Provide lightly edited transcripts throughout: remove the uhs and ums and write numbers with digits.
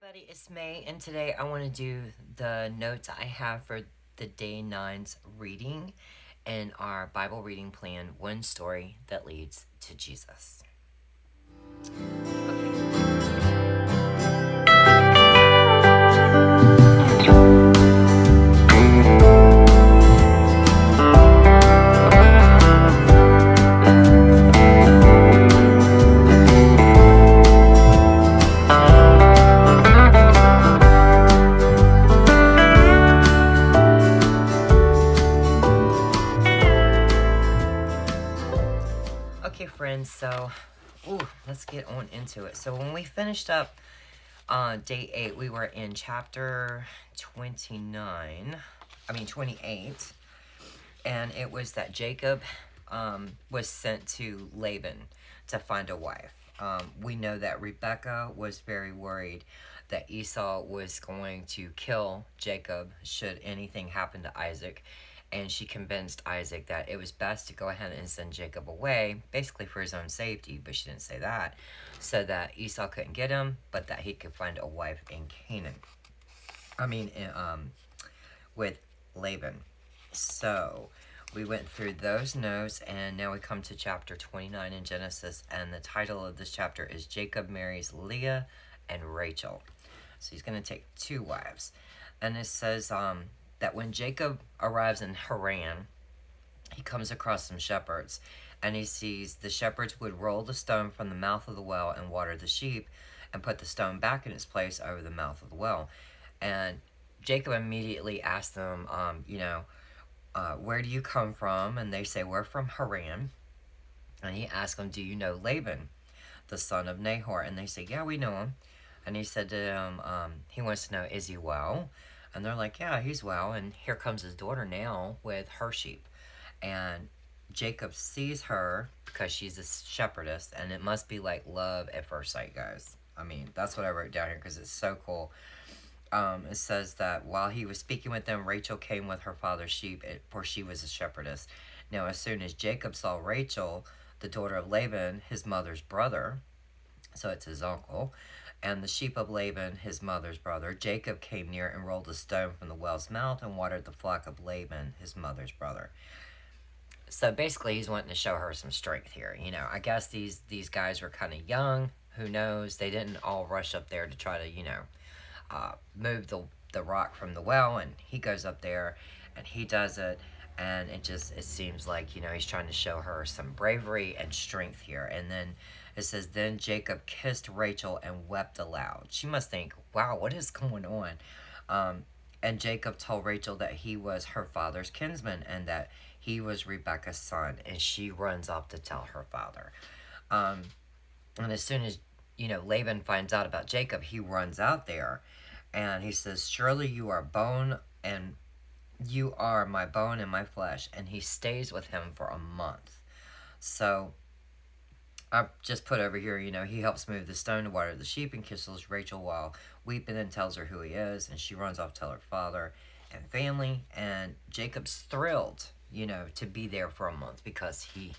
Everybody, it's May, and today I want to do the notes I have for the day 9's reading in our Bible reading plan, One Story That Leads to Jesus. Okay, friends, so let's get on into it. So when we finished up on day 8, we were in chapter 28, and it was that Jacob was sent to Laban to find a wife. We know that Rebekah was very worried that Esau was going to kill Jacob should anything happen to Isaac. And she convinced Isaac that it was best to go ahead and send Jacob away, basically for his own safety, but she didn't say that, so that Esau couldn't get him, but that he could find a wife in Canaan. With Laban. So we went through those notes, and now we come to chapter 29 in Genesis, and the title of this chapter is Jacob Marries Leah and Rachel. So he's going to take 2 wives. And it says that when Jacob arrives in Haran, he comes across some shepherds, and he sees the shepherds would roll the stone from the mouth of the well and water the sheep, and put the stone back in its place over the mouth of the well. And Jacob immediately asked them, where do you come from? And they say, we're from Haran. And he asked them, do you know Laban, the son of Nahor? And they say, yeah, we know him. And he said to them, he wants to know, is he well? And they're like, yeah, he's well. And here comes his daughter now with her sheep. And Jacob sees her because she's a shepherdess, and it must be like love at first sight, guys. I mean, that's what I wrote down here because it's so cool. It says that while he was speaking with them, Rachel came with her father's sheep, for she was a shepherdess. Now, as soon as Jacob saw Rachel, the daughter of Laban, his mother's brother, so it's his uncle, and the sheep of Laban, his mother's brother, Jacob came near and rolled a stone from the well's mouth and watered the flock of Laban, his mother's brother. So basically, he's wanting to show her some strength here. I guess these guys were kind of young. Who knows? They didn't all rush up there to try to, move the rock from the well, and he goes up there and he does it, and it seems like he's trying to show her some bravery and strength here. And then it says, then Jacob kissed Rachel and wept aloud. She must think, wow, what is going on? And Jacob told Rachel that he was her father's kinsman and that he was Rebekah's son, and she runs off to tell her father. And as soon as Laban finds out about Jacob, he runs out there and he says, surely you are bone, and you are my bone and my flesh. And he stays with him for a month. So I just put over here, he helps move the stone to water the sheep and kisses Rachel while weeping, and tells her who he is. And she runs off to tell her father and family. And Jacob's thrilled, to be there for a month because he,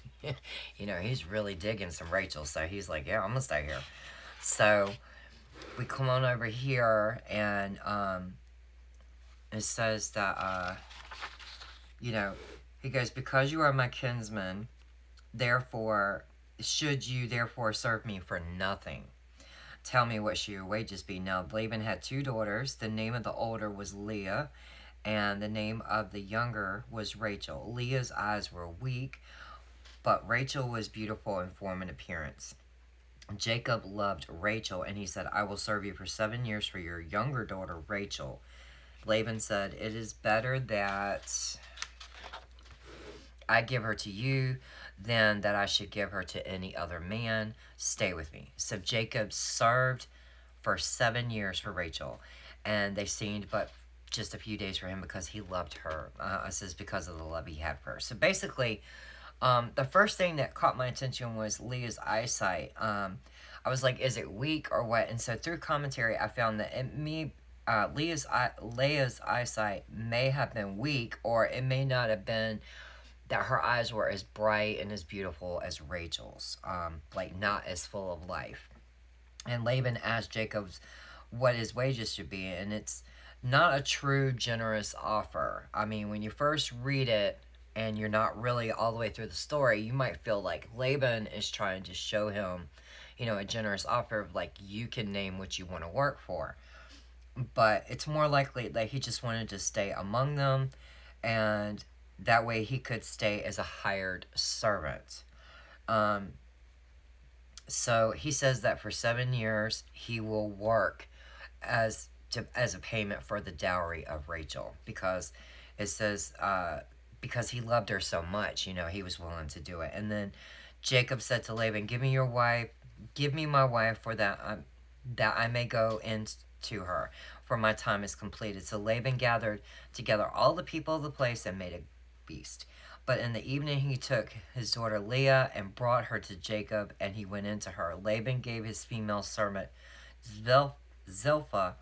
he's really digging some Rachel. So he's like, yeah, I'm going to stay here. So we come on over here, and it says that, he goes, because you are my kinsman, therefore, should you therefore serve me for nothing? Tell me what shall your wages be? Now, Laban had 2 daughters. The name of the older was Leah, and the name of the younger was Rachel. Leah's eyes were weak, but Rachel was beautiful in form and appearance. Jacob loved Rachel, and he said, I will serve you for 7 years for your younger daughter, Rachel. Laban said, it is better that I give her to you than that I should give her to any other man. Stay with me. So Jacob served for 7 years for Rachel, and they seemed but just a few days for him because he loved her. It says because of the love he had for her. So basically, the first thing that caught my attention was Leah's eyesight. I was like, is it weak or what? And so through commentary, I found that Leah's eyesight may have been weak, or it may not have been that her eyes were as bright and as beautiful as Rachel's, like not as full of life. And Laban asked Jacob's what his wages should be. And it's not a true generous offer. I mean, when you first read it and you're not really all the way through the story, you might feel like Laban is trying to show him, a generous offer of like, you can name what you want to work for. But it's more likely that he just wanted to stay among them, and that way he could stay as a hired servant. Um, so he says that for 7 years he will work as a payment for the dowry of Rachel, because it says because he loved her so much, he was willing to do it. And then Jacob said to Laban, "Give me your wife, give me my wife, for that I may go in to her, for my time is completed." So Laban gathered together all the people of the place and made a feast. But in the evening he took his daughter Leah and brought her to Jacob, and he went into her. Laban gave his female servant Zilpah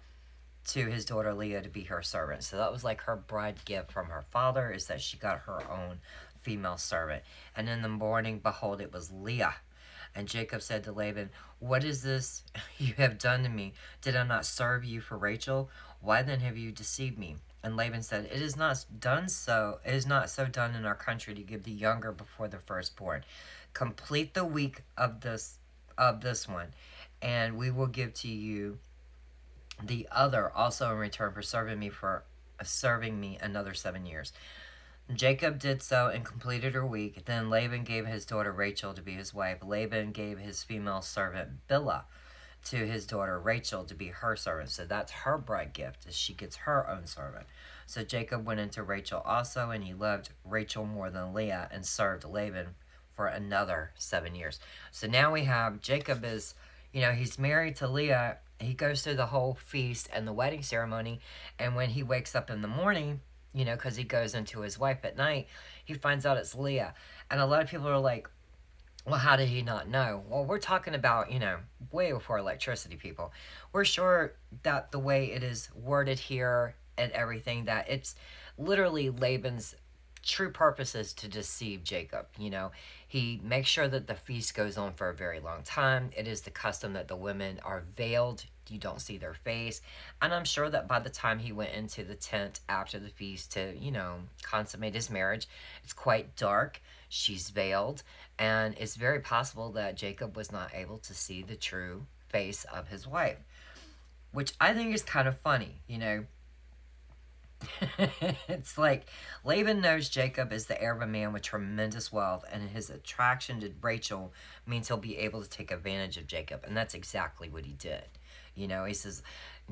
to his daughter Leah to be her servant. So that was like her bride gift from her father, is that she got her own female servant. And in the morning, behold, it was Leah. And Jacob said to Laban, "What is this you have done to me? Did I not serve you for Rachel? Why then have you deceived me?" And Laban said, It is not so done in our country to give the younger before the firstborn. Complete the week of this one, and we will give to you the other also in return for serving me another 7 years. Jacob did so and completed her week. Then Laban gave his daughter Rachel to be his wife. Laban gave his female servant Bilhah to his daughter Rachel to be her servant. So that's her bride gift, as she gets her own servant. So Jacob went into Rachel also, and he loved Rachel more than Leah, and served Laban for another 7 years. So now we have Jacob is, he's married to Leah. He goes through the whole feast and the wedding ceremony, and when he wakes up in the morning, because he goes into his wife at night, he finds out it's Leah. And a lot of people are like, well, how did he not know? Well, we're talking about, way before electricity, people. We're sure that the way it is worded here and everything, that it's literally Laban's true purpose is to deceive Jacob. He makes sure that the feast goes on for a very long time. It is the custom that the women are veiled. You don't see their face. And I'm sure that by the time he went into the tent after the feast to, consummate his marriage, it's quite dark. She's veiled. And it's very possible that Jacob was not able to see the true face of his wife, which I think is kind of funny, It's like Laban knows Jacob is the heir of a man with tremendous wealth, and his attraction to Rachel means he'll be able to take advantage of Jacob. And that's exactly what he did. He says,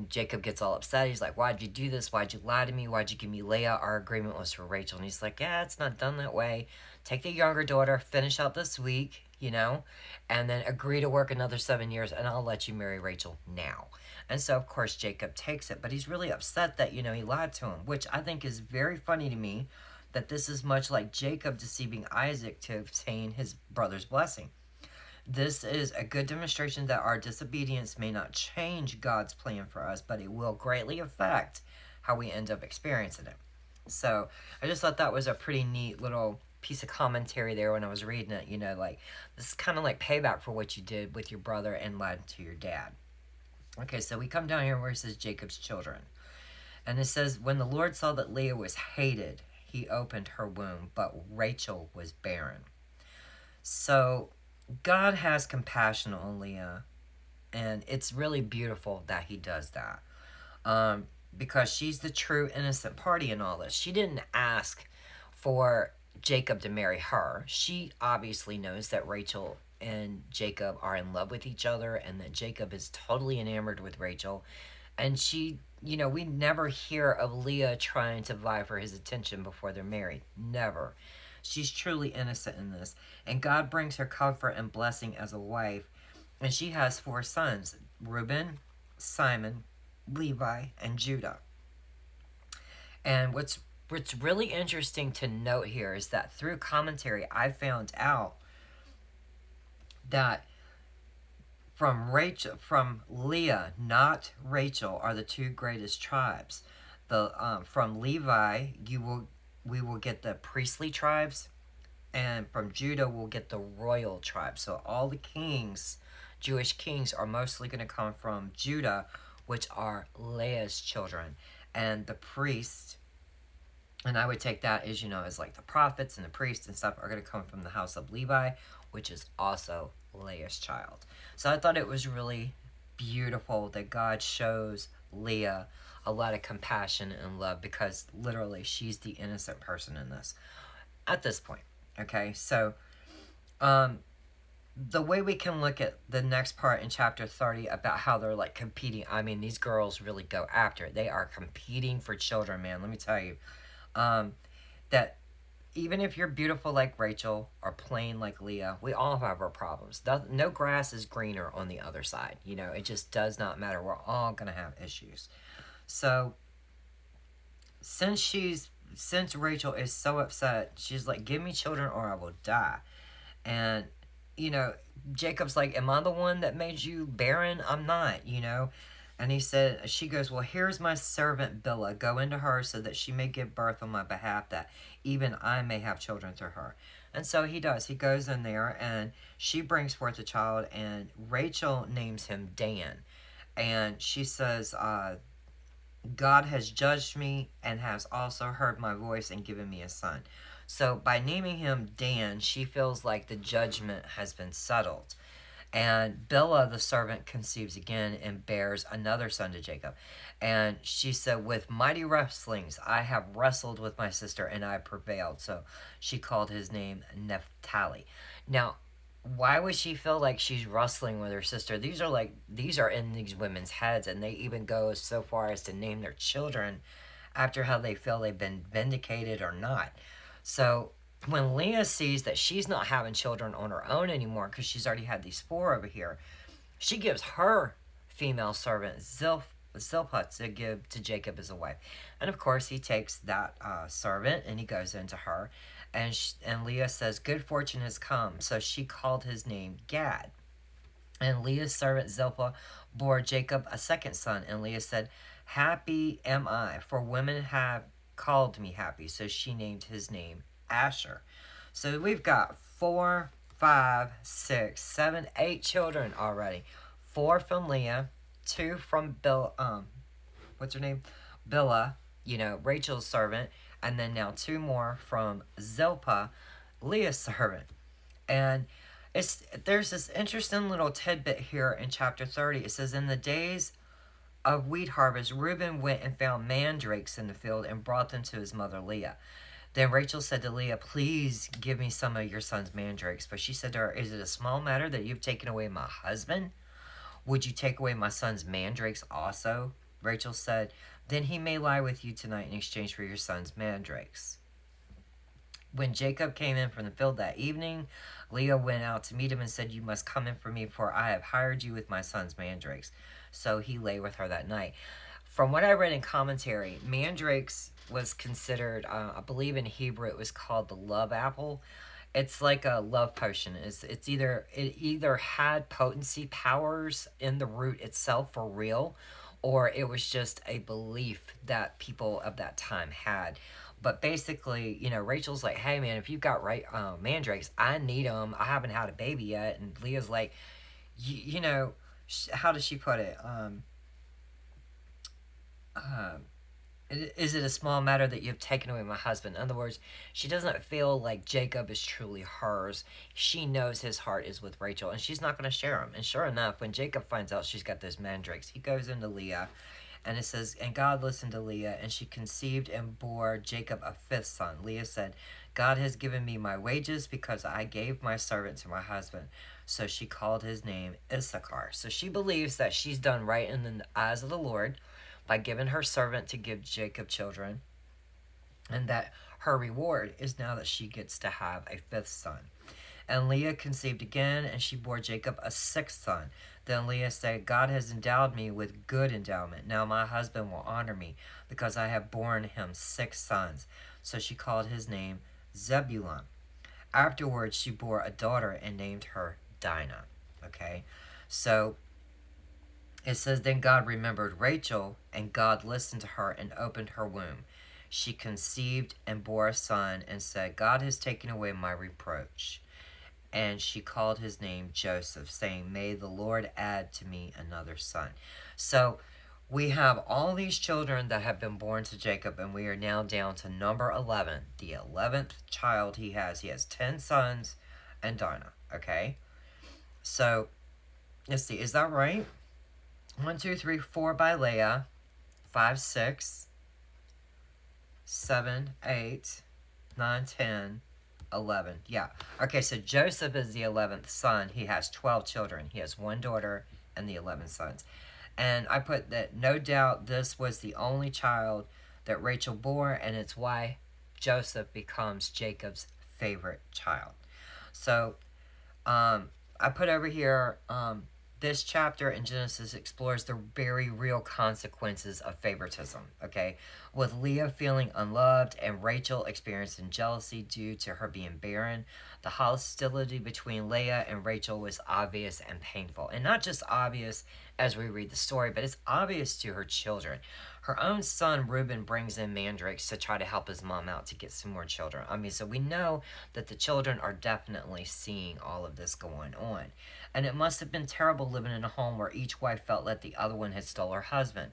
Jacob gets all upset. He's like, "Why'd you do this? Why'd you lie to me? Why'd you give me Leah? Our agreement was for Rachel." And he's like, "Yeah, it's not done that way. Take the younger daughter, finish out this week, and then agree to work another 7 years, and I'll let you marry Rachel now." And so, of course, Jacob takes it, but he's really upset that, he lied to him, which I think is very funny to me, that this is much like Jacob deceiving Isaac to obtain his brother's blessing. This is a good demonstration that our disobedience may not change God's plan for us, but it will greatly affect how we end up experiencing it. So I just thought that was a pretty neat little piece of commentary there when I was reading it. Like, this is kind of like payback for what you did with your brother and lied to your dad. Okay, so we come down here where it says Jacob's children. And it says, when the Lord saw that Leah was hated, he opened her womb, but Rachel was barren. So God has compassion on Leah, and it's really beautiful that he does that. Because she's the true innocent party in all this. She didn't ask for Jacob to marry her. She obviously knows that Rachel and Jacob are in love with each other, and that Jacob is totally enamored with Rachel. And she, we never hear of Leah trying to vie for his attention before they're married. Never. She's truly innocent in this. And God brings her comfort and blessing as a wife. And she has 4 sons: Reuben, Simon, Levi, and Judah. And what's really interesting to note here is that through commentary, I found out that from Leah, not Rachel, are the 2 greatest tribes. From Levi, we will get the priestly tribes, and from Judah we'll get the royal tribes. So all the kings, Jewish kings, are mostly going to come from Judah, which are Leah's children. And the priest, and I would take that as, as like the prophets and the priests and stuff are going to come from the house of Levi, which is also Leah's child. So I thought it was really beautiful that God shows Leah a lot of compassion and love, because literally she's the innocent person in this at this point. Okay, so the way we can look at the next part in chapter 30 about how they're like competing. I mean, these girls really go after it. They are competing for children, man. Let me tell you, that even if you're beautiful like Rachel or plain like Leah, we all have our problems. No grass is greener on the other side. It just does not matter. We're all going to have issues. So since Rachel is so upset, she's like, give me children or I will die. And Jacob's like, am I the one that made you barren? I'm not. And she goes, well, here's my servant Bilhah. Go into her so that she may give birth on my behalf, that even I may have children through her. And so he does. He goes in there and she brings forth a child, and Rachel names him Dan. And she says, God has judged me and has also heard my voice and given me a son. So by naming him Dan, she feels like the judgment has been settled. And Bilhah, the servant, conceives again and bears another son to Jacob. And she said, with mighty wrestlings I have wrestled with my sister, and I prevailed. So she called his name Naphtali. Now, why would she feel like she's wrestling with her sister? These are in these women's heads, and they even go so far as to name their children after how they feel they've been vindicated or not. So when Leah sees that she's not having children on her own anymore because she's already had these 4 over here, she gives her female servant Zilpah to give to Jacob as a wife. And of course he takes that servant and he goes into her, and Leah says, good fortune has come. So she called his name Gad. And Leah's servant Zilpah bore Jacob a second son, and Leah said, happy am I, for women have called me happy. So she named his name Asher. So we've got 4, 5, 6, 7, 8 children already. 4 from Leah, 2 from what's her name? Bilhah, Rachel's servant, and then now 2 more from Zilpah, Leah's servant. And there's this interesting little tidbit here in chapter 30. It says, in the days of wheat harvest, Reuben went and found mandrakes in the field and brought them to his mother Leah. Then Rachel said to Leah, please give me some of your son's mandrakes. But she said to her, is it a small matter that you've taken away my husband? Would you take away my son's mandrakes also? Rachel said, then he may lie with you tonight in exchange for your son's mandrakes. When Jacob came in from the field that evening, Leah went out to meet him and said, you must come in for me, for I have hired you with my son's mandrakes. So he lay with her that night. From what I read in commentary, mandrakes was considered, I believe in Hebrew it was called the love apple. It's like a love potion. It either had potency powers in the root itself for real, or it was just a belief that people of that time had. But basically, Rachel's like, hey man, if you've got mandrakes, I need them. I haven't had a baby yet. And Leah's like, how does she put it? Is it a small matter that you've taken away my husband? In other words, she doesn't feel like Jacob is truly hers. She knows his heart is with Rachel, and she's not going to share him. And sure enough, when Jacob finds out she's got those mandrakes, he goes into Leah, and it says, and God listened to Leah, and she conceived and bore Jacob a 5th son. Leah said, God has given me my wages because I gave my servant to my husband. So she called his name Issachar. So she believes that she's done right in the eyes of the Lord by giving her servant to give Jacob children, and that her reward is now that she gets to have a 5th son. And Leah conceived again, and she bore Jacob a 6th son. Then Leah said, God has endowed me with good endowment. Now my husband will honor me, because I have borne him 6 sons. So she called his name Zebulun. Afterwards she bore a daughter and named her Dinah. Okay, so it says, then God remembered Rachel, and God listened to her and opened her womb. She conceived and bore a son and said, God has taken away my reproach. And she called his name Joseph, saying, may the Lord add to me another son. So we have all these children that have been born to Jacob, and we are now down to number 11, the 11th child he has. He has 10 sons and Dinah, okay? So, let's see, is that right? 1, 2, 3, 4 by Leah, 5, 6, 7, 8, 9, 10, 11. Yeah. Okay, so Joseph is the 11th son. He has 12 children. He has one daughter and the 11 sons. And I put that no doubt this was the only child that Rachel bore, and it's why Joseph becomes Jacob's favorite child. So I put over here, this chapter in Genesis explores the very real consequences of favoritism, okay? With Leah feeling unloved and Rachel experiencing jealousy due to her being barren, the hostility between Leah and Rachel was obvious and painful. And not just obvious as we read the story, but it's obvious to her children. Her own son, Reuben, brings in mandrakes to try to help his mom out to get some more children. I mean, so we know that the children are definitely seeing all of this going on. And it must have been terrible living in a home where each wife felt that the other one had stole her husband.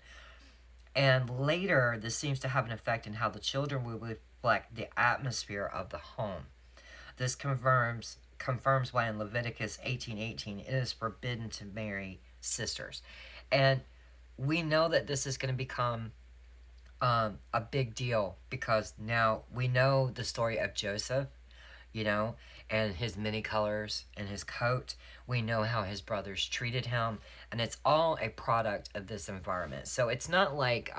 And later, this seems to have an effect in how the children will reflect the atmosphere of the home. This confirms why in Leviticus 18:18 it is forbidden to marry sisters. And we know that this is going to become a big deal because now we know the story of Joseph, you know, and his many colors and his coat. We know how his brothers treated him, and it's all a product of this environment. So it's not like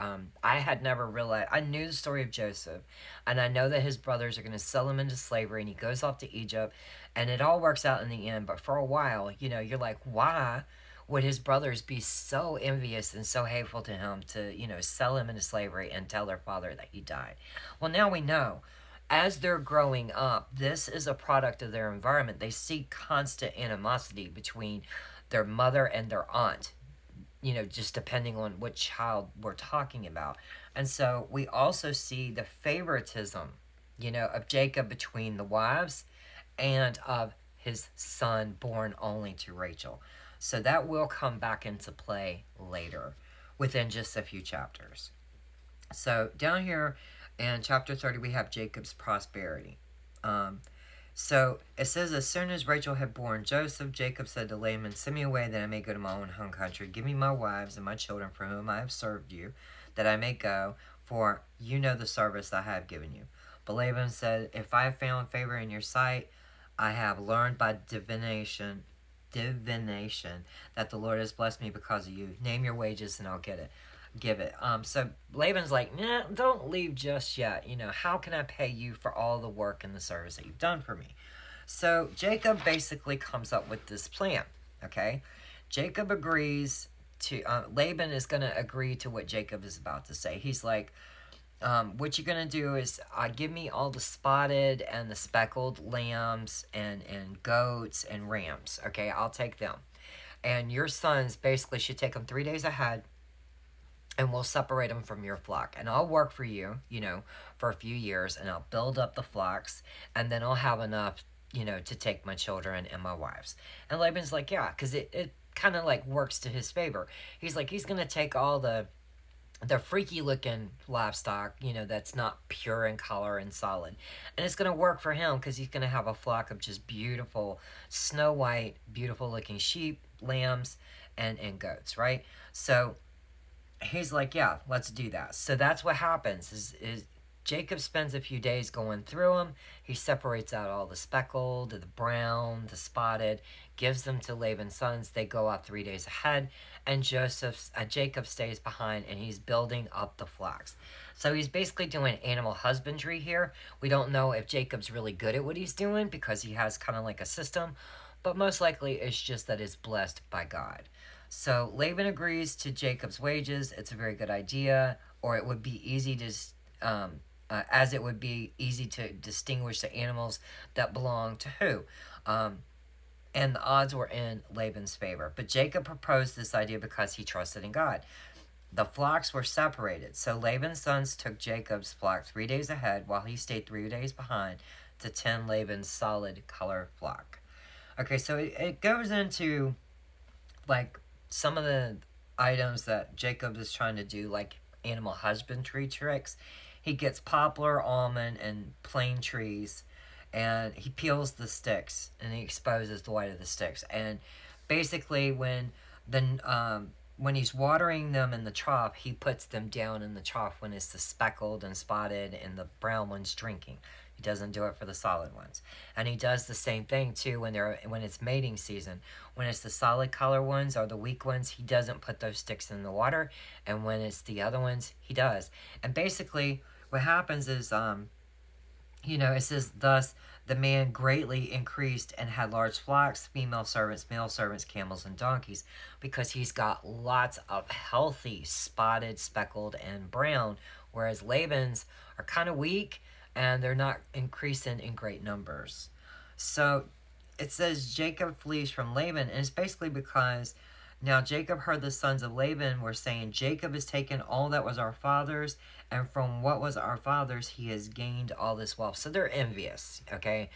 I had never realized. I knew the story of Joseph, and I know that his brothers are going to sell him into slavery, and he goes off to Egypt, and it all works out in the end. But for a while, you know, you're like, why would his brothers be so envious and so hateful to him to, you know, sell him into slavery and tell their father that he died? Well, now we know. As they're growing up, this is a product of their environment. They see constant animosity between their mother and their aunt, you know, just depending on what child we're talking about. And so we also see the favoritism, you know, of Jacob between the wives and of his son born only to Rachel. So that will come back into play later within just a few chapters. So down here in chapter 30, we have Jacob's prosperity. So it says, as soon as Rachel had born Joseph, Jacob said to Laban, send me away that I may go to my own home country. Give me my wives and my children for whom I have served you, that I may go, for you know the service I have given you. But Laban said, if I have found favor in your sight, I have learned by divination that the Lord has blessed me because of you. Name your wages and I'll give it. So Laban's like, nah, don't leave just yet. You know, how can I pay you for all the work and the service that you've done for me? So Jacob basically comes up with this plan, okay? Jacob agrees to, Laban is going to agree to what Jacob is about to say. He's like, what you're going to do is give me all the spotted and the speckled lambs and goats and rams, okay? I'll take them. And your sons basically should take them 3 days ahead, and we'll separate them from your flock. And I'll work for you, you know, for a few years, and I'll build up the flocks, and then I'll have enough, you know, to take my children and my wives. And Laban's like, yeah, because it kind of like works to his favor. He's like, he's going to take all the freaky looking livestock, you know, that's not pure in color and solid. And it's going to work for him because he's going to have a flock of just beautiful, snow white, beautiful looking sheep, lambs, and goats, right? So he's like, yeah, let's do that. So that's what happens is Jacob spends a few days going through them. He separates out all the speckled, the brown, the spotted, gives them to Laban's sons. They go out 3 days ahead, and Jacob stays behind, and he's building up the flocks. So he's basically doing animal husbandry here. We don't know if Jacob's really good at what he's doing because he has kind of like a system, but most likely it's just that it's blessed by God. So Laban agrees to Jacob's wages. It's a very good idea, or it would be easy to as it would be easy to distinguish the animals that belong to who. And the odds were in Laban's favor. But Jacob proposed this idea because he trusted in God. The flocks were separated. So Laban's sons took Jacob's flock 3 days ahead, while he stayed 3 days behind to tend Laban's solid color flock. Okay, so it goes into, like, some of the items that Jacob is trying to do, like animal husbandry tricks. He gets poplar, almond, and plane trees, and he peels the sticks and he exposes the white of the sticks. And basically, when he's watering them in the trough, he puts them down in the trough when it's the speckled and spotted and the brown ones drinking. He doesn't do it for the solid ones. And he does the same thing too when it's mating season. When it's the solid color ones or the weak ones, he doesn't put those sticks in the water. And when it's the other ones, he does. And basically what happens is it says, thus the man greatly increased and had large flocks, female servants, male servants, camels, and donkeys, because he's got lots of healthy, spotted, speckled, and brown, whereas Laban's are kind of weak and they're not increasing in great numbers. So it says Jacob flees from Laban, and it's basically because now Jacob heard the sons of Laban were saying, Jacob has taken all that was our father's, and from what was our father's he has gained all this wealth. So they're envious, okay?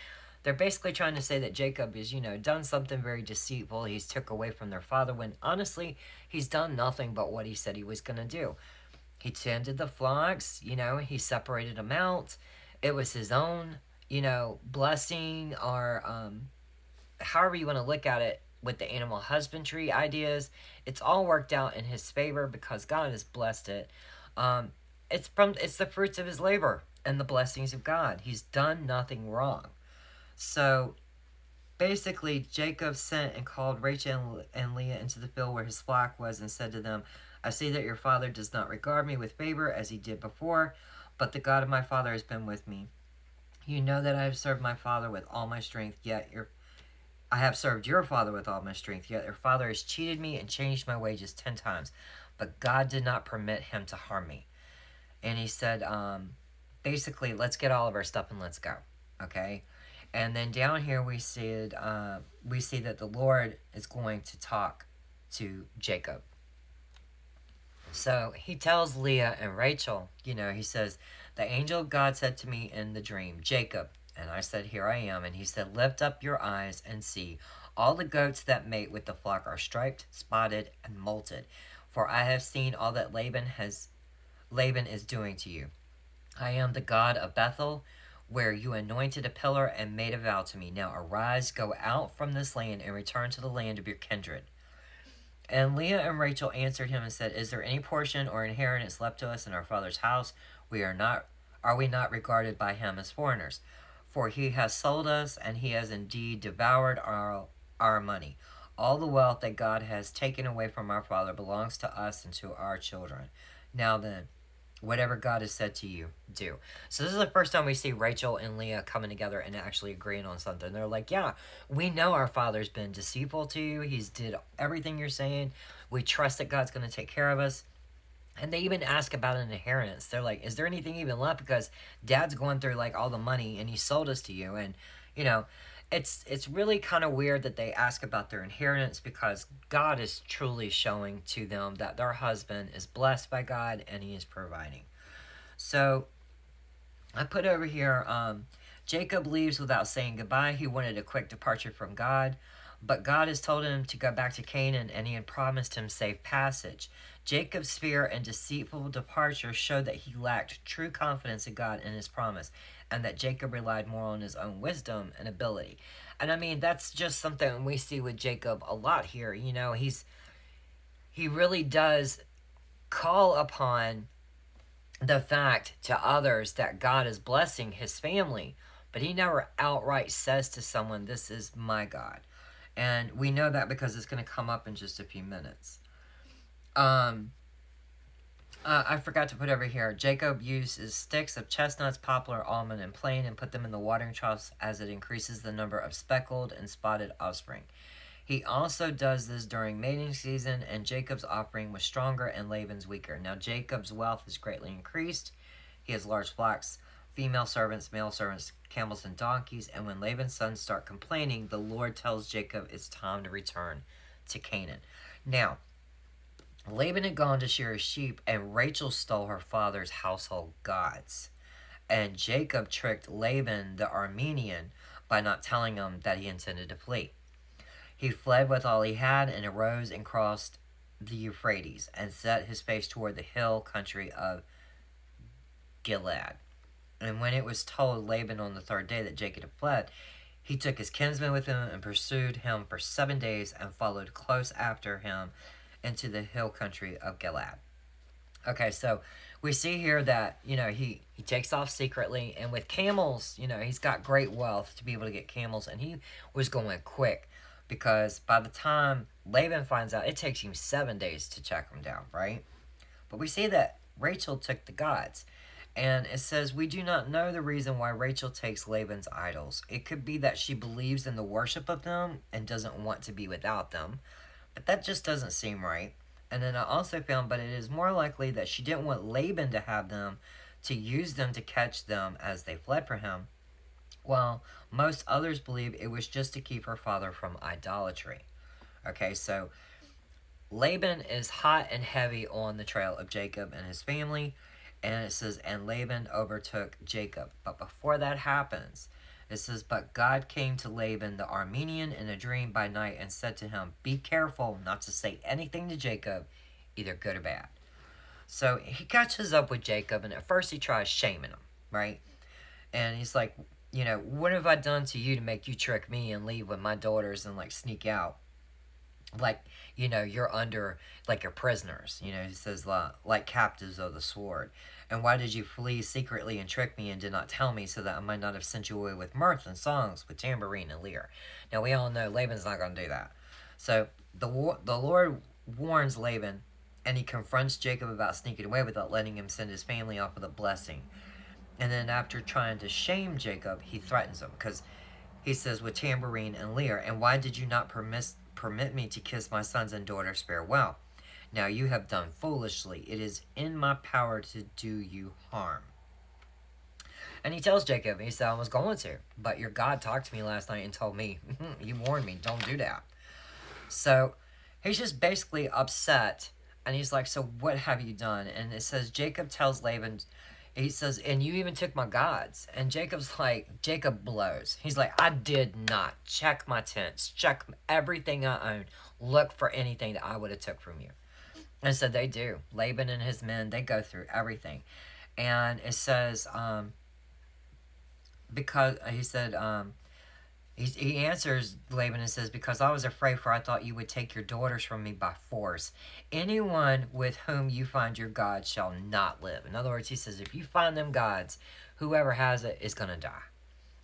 They're basically trying to say that Jacob is, done something very deceitful. He's took away from their father, when honestly, he's done nothing but what he said he was going to do. He tended the flocks, he separated them out. It was his own, blessing, or however you want to look at it, with the animal husbandry ideas. It's all worked out in his favor because God has blessed it. It's the fruits of his labor and the blessings of God. He's done nothing wrong. So basically, Jacob sent and called Rachel and Leah into the field where his flock was, and said to them, I see that your father does not regard me with favor as he did before, but the God of my father has been with me. You know that I have served my father with all my strength, I have served your father with all my strength, yet your father has cheated me and changed my wages 10 times. But God did not permit him to harm me. And he said, basically, let's get all of our stuff and let's go. Okay? And then down here we see that the Lord is going to talk to Jacob. So he tells Leah and Rachel, he says, the angel of God said to me in the dream, Jacob. And I said, here I am. And he said, lift up your eyes and see. All the goats that mate with the flock are striped, spotted, and molted. For I have seen all that Laban is doing to you. I am the God of Bethel, where you anointed a pillar and made a vow to me. Now arise, go out from this land, and return to the land of your kindred. And Leah and Rachel answered him and said, is there any portion or inheritance left to us in our father's house? Are we not regarded by him as foreigners? For he has sold us, and he has indeed devoured our money. All the wealth that God has taken away from our father belongs to us and to our children. Now then, whatever God has said to you, do. So this is the first time we see Rachel and Leah coming together and actually agreeing on something. They're like, yeah, we know our father's been deceitful to you. He's did everything you're saying. We trust that God's going to take care of us. And they even ask about an inheritance. They're like, is there anything even left? Because dad's going through like all the money and he sold us to you. And, it's really kind of weird that they ask about their inheritance, because God is truly showing to them that their husband is blessed by God and he is providing. So I put over here, Jacob leaves without saying goodbye. He wanted a quick departure from God. But God has told him to go back to Canaan, and he had promised him safe passage. Jacob's fear and deceitful departure showed that he lacked true confidence in God and his promise, and that Jacob relied more on his own wisdom and ability. And I mean, that's just something we see with Jacob a lot here. He really does call upon the fact to others that God is blessing his family, but he never outright says to someone, this is my God. And we know that because it's going to come up in just a few minutes. I forgot to put over here, Jacob uses sticks of chestnuts, poplar, almond, and plane, and put them in the watering troughs as it increases the number of speckled and spotted offspring. He also does this during mating season, and Jacob's offering was stronger and Laban's weaker. Now Jacob's wealth is greatly increased. He has large flocks, female servants, male servants, camels, and donkeys. And when Laban's sons start complaining, the Lord tells Jacob it's time to return to Canaan. Now, Laban had gone to shear his sheep, and Rachel stole her father's household gods. And Jacob tricked Laban the Aramean by not telling him that he intended to flee. He fled with all he had and arose and crossed the Euphrates and set his face toward the hill country of Gilead. And when it was told Laban on the third day that Jacob had fled, he took his kinsman with him and pursued him for 7 days and followed close after him into the hill country of Gilead. Okay, so we see here that, he takes off secretly, and with camels, he's got great wealth to be able to get camels, and he was going quick because by the time Laban finds out, it takes him 7 days to track him down, right? But we see that Rachel took the gods. And it says, we do not know the reason why Rachel takes Laban's idols. It could be that she believes in the worship of them and doesn't want to be without them. But that just doesn't seem right. And then I also found, but it is more likely that she didn't want Laban to have them, to use them to catch them as they fled for him. While most others believe it was just to keep her father from idolatry. Okay, so Laban is hot and heavy on the trail of Jacob and his family. And it says, and Laban overtook Jacob. But before that happens, it says, but God came to Laban the Aramean in a dream by night and said to him, be careful not to say anything to Jacob, either good or bad. So he catches up with Jacob, and at first he tries shaming him, right? And he's like, what have I done to you to make you trick me and leave with my daughters and sneak out? You're under, you're prisoners. He says, like captives of the sword. And why did you flee secretly and trick me and did not tell me, so that I might not have sent you away with mirth and songs, with tambourine and lyre? Now, we all know Laban's not going to do that. So, the Lord warns Laban, and he confronts Jacob about sneaking away without letting him send his family off with a blessing. And then after trying to shame Jacob, he threatens him, because he says, with tambourine and lyre, and why did you not permit me to kiss my sons and daughters farewell? Now you have done foolishly. It is in my power to do you harm. And he tells Jacob, he said, I was going to, but your God talked to me last night and told me, you warned me, don't do that. So he's just basically upset, and he's like, so what have you done? And it says, Jacob tells Laban, he says, and you even took my gods. And Jacob blows. He's like, I did not. Check my tents. Check everything I own. Look for anything that I would have took from you. And so they do. Laban and his men, they go through everything. And it says, because he said, he answers Laban and says, because I was afraid, for I thought you would take your daughters from me by force. Anyone with whom you find your God shall not live. In other words, he says, if you find them gods, whoever has it is going to die.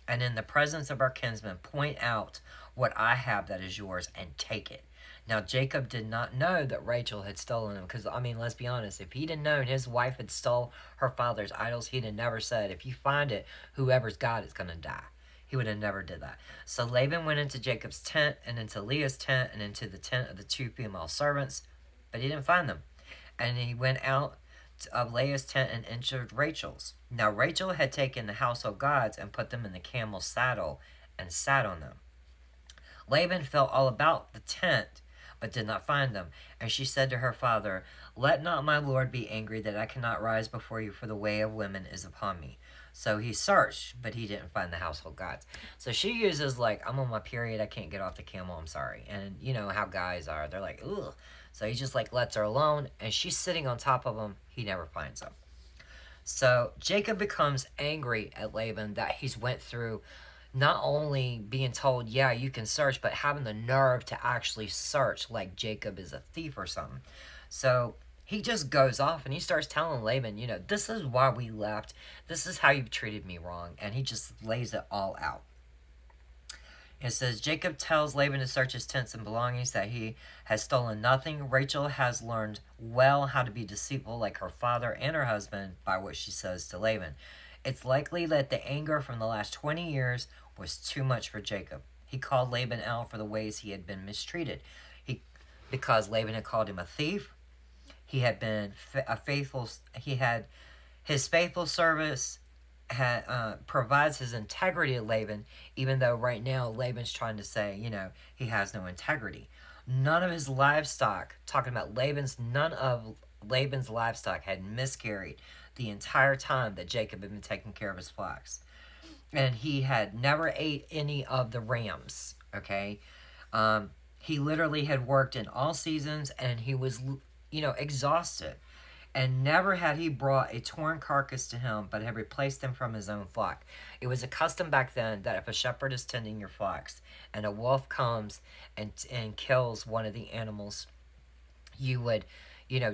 And in the presence of our kinsmen, point out what I have that is yours and take it. Now, Jacob did not know that Rachel had stolen him, because, let's be honest, if he'd have known his wife had stole her father's idols, he'd have never said, if you find it, whoever's God is going to die. He would have never did that. So Laban went into Jacob's tent and into Leah's tent and into the tent of the 2 female servants, but he didn't find them. And he went out of Leah's tent and entered Rachel's. Now Rachel had taken the household gods and put them in the camel's saddle and sat on them. Laban felt all about the tent, but did not find them. And she said to her father, let not my lord be angry that I cannot rise before you, for the way of women is upon me. So he searched, but he didn't find the household gods. So she uses I'm on my period, I can't get off the camel, I'm sorry. And you know how guys are, they're like, ugh. So he just lets her alone, and she's sitting on top of him, he never finds them. So Jacob becomes angry at Laban that he's went through not only being told, yeah, you can search, but having the nerve to actually search like Jacob is a thief or something. So he just goes off and he starts telling Laban, this is why we left. This is how you've treated me wrong. And he just lays it all out. It says, Jacob tells Laban to search his tents and belongings, that he has stolen nothing. Rachel has learned well how to be deceitful like her father and her husband by what she says to Laban. It's likely that the anger from the last 20 years was too much for Jacob. He called Laban out for the ways he had been mistreated. Because Laban had called him a thief, he had been his faithful service provides his integrity to Laban, even though right now Laban's trying to say, he has no integrity. None of his livestock, none of Laban's livestock had miscarried the entire time that Jacob had been taking care of his flocks. And he had never ate any of the rams, okay? He literally had worked in all seasons, and he was, exhausted. And never had he brought a torn carcass to him, but had replaced them from his own flock. It was a custom back then that if a shepherd is tending your flocks and a wolf comes and kills one of the animals, you would,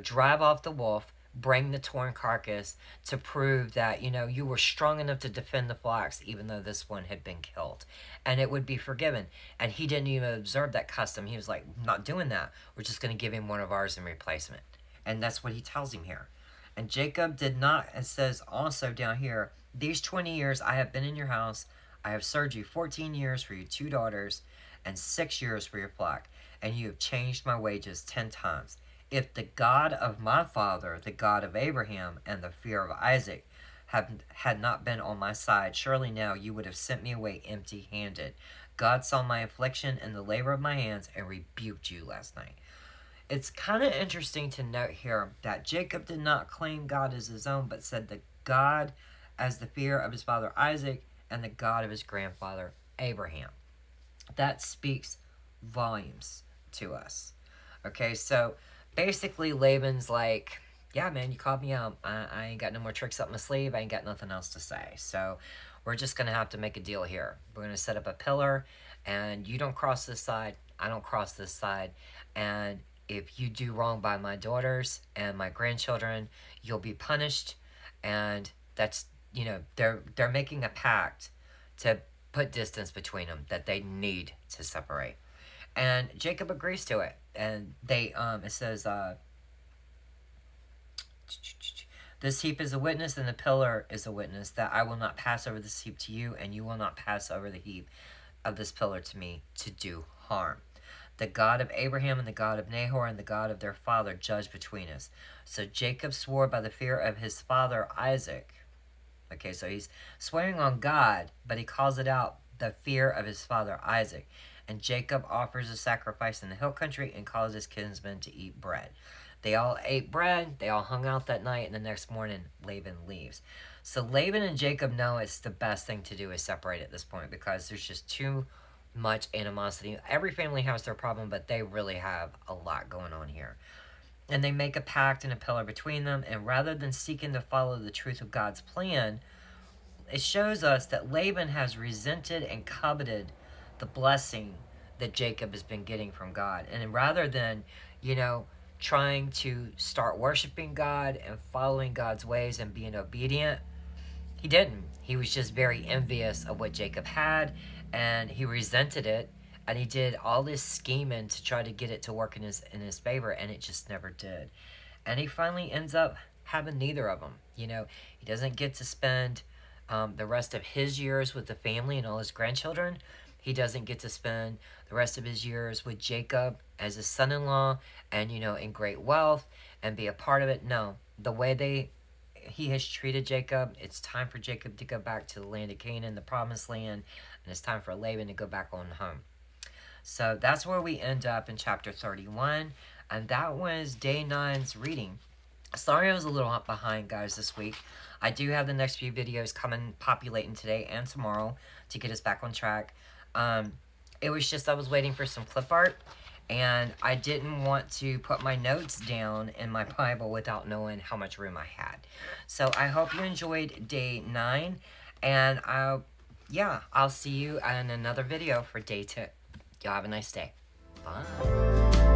drive off the wolf, bring the torn carcass to prove that, you were strong enough to defend the flocks, even though this one had been killed. And it would be forgiven. And he didn't even observe that custom. He was like, not doing that. We're just going to give him one of ours in replacement. And that's what he tells him here. And Jacob did not, it says also down here, these 20 years I have been in your house. I have served you 14 years for your 2 daughters and 6 years for your flock. And you have changed my wages 10 times. If the God of my father, the God of Abraham, and the fear of Isaac had not been on my side, surely now you would have sent me away empty-handed. God saw my affliction and the labor of my hands and rebuked you last night. It's kind of interesting to note here that Jacob did not claim God as his own, but said the God as the fear of his father Isaac and the God of his grandfather Abraham. That speaks volumes to us. Okay, so basically Laban's like, yeah, man, you called me out. I ain't got no more tricks up my sleeve. I ain't got nothing else to say. So we're just going to have to make a deal here. We're going to set up a pillar, and you don't cross this side. I don't cross this side. And if you do wrong by my daughters and my grandchildren, you'll be punished. And that's, they're making a pact to put distance between them that they need to separate. And Jacob agrees to it. And they, it says, this heap is a witness, and the pillar is a witness, that I will not pass over this heap to you, and you will not pass over the heap of this pillar to me to do harm. The God of Abraham and the God of Nahor and the God of their father judge between us. So Jacob swore by the fear of his father Isaac. Okay, so he's swearing on God, but he calls it out the fear of his father Isaac. And Jacob offers a sacrifice in the hill country and calls his kinsmen to eat bread. They all ate bread, they all hung out that night, and the next morning Laban leaves. So Laban and Jacob know it's the best thing to do is separate at this point, because there's just too much animosity. Every family has their problem, but they really have a lot going on here. And they make a pact and a pillar between them, and rather than seeking to follow the truth of God's plan, it shows us that Laban has resented and coveted the blessing that Jacob has been getting from God. And rather than, trying to start worshiping God and following God's ways and being obedient, he didn't. He was just very envious of what Jacob had, and he resented it, and he did all this scheming to try to get it to work in his favor, and it just never did. And he finally ends up having neither of them. He doesn't get to spend the rest of his years with the family and all his grandchildren. He doesn't get to spend the rest of his years with Jacob as his son-in-law and, in great wealth and be a part of it. No, the way he has treated Jacob, it's time for Jacob to go back to the land of Canaan, the promised land, and it's time for Laban to go back on home. So that's where we end up in chapter 31, and that was day 9's reading. Sorry I was a little behind, guys, this week. I do have the next few videos coming, populating today and tomorrow to get us back on track. It was just I was waiting for some clip art, and I didn't want to put my notes down in my Bible without knowing how much room I had. So I hope you enjoyed day 9, and I'll see you in another video for day 10. Y'all have a nice day. Bye.